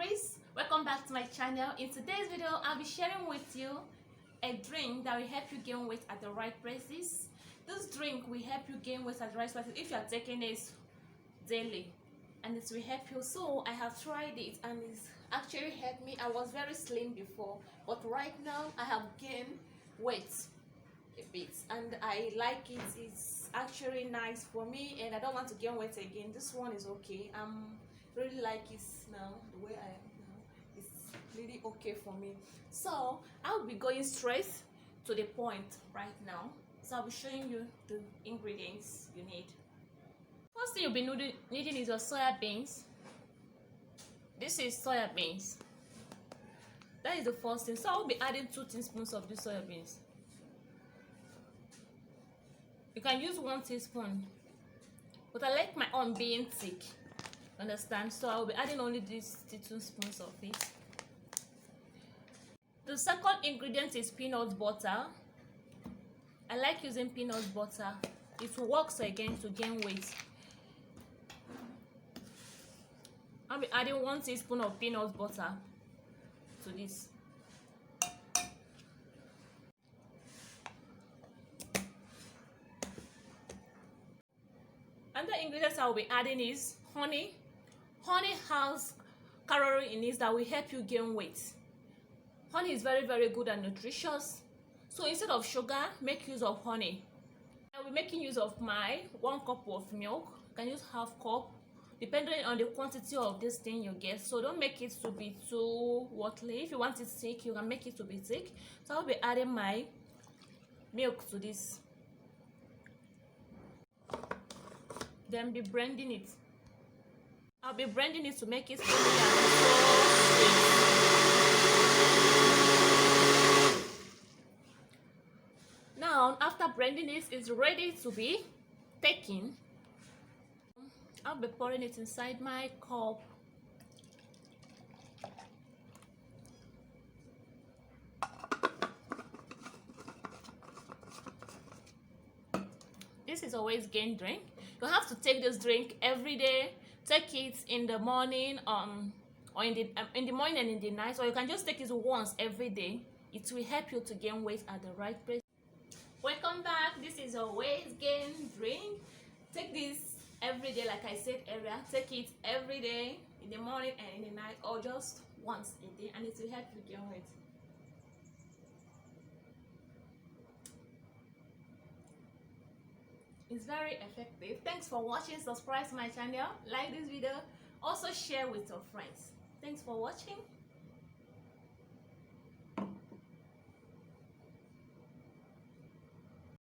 Chris, welcome back to my channel. In today's video I'll be sharing with you a drink that will help you gain weight at the right places. This drink will help you gain weight at the right places if you are taking it daily, and it will help you. So I have tried it and it's actually helped me. I was very slim before, but right now I have gained weight a bit and I like it. It's actually nice for me and I don't want to gain weight again. This one is okay. Really like it now. The way I am now, it's really okay for me. So I'll be going straight to the point right now. So I'll be showing you the ingredients you need. First thing you'll be needing is your soya beans. This is soya beans. That is the first thing. So I'll be adding 2 teaspoons of the soya beans. You can use 1 teaspoon, but I like my own being thick. Understand? So I will be adding only these 2 spoons of it. The second ingredient is peanut butter. I like using peanut butter. It works again to gain weight. I'll be adding 1 teaspoon of peanut butter to this. Another ingredient I will be adding is honey. Honey has calories in it that will help you gain weight. Honey is very good and nutritious. So instead of sugar, make use of honey. I will be making use of my 1 cup of milk. You can use half cup depending on the quantity of this thing you get. So don't make it to be too watery. If you want it thick, you can make it to be thick. So I'll be adding my milk to this. Then be blending it. I'll be blending it to make it so now after blending it, it's ready to be taken. I'll be pouring it inside my cup. This is always gain drink. You have to take this drink every day. Take it in the morning, or in the morning and in the night, or you can just take it once every day. It will help you to gain weight at the right place. Welcome back. This is a weight gain drink. Take this every day, like I said earlier. Take it every day, in the morning and in the night, or just once a day, and it will help you gain weight. It's very effective. Thanks for watching. Subscribe to my channel, like this video, also share with your friends. Thanks for watching.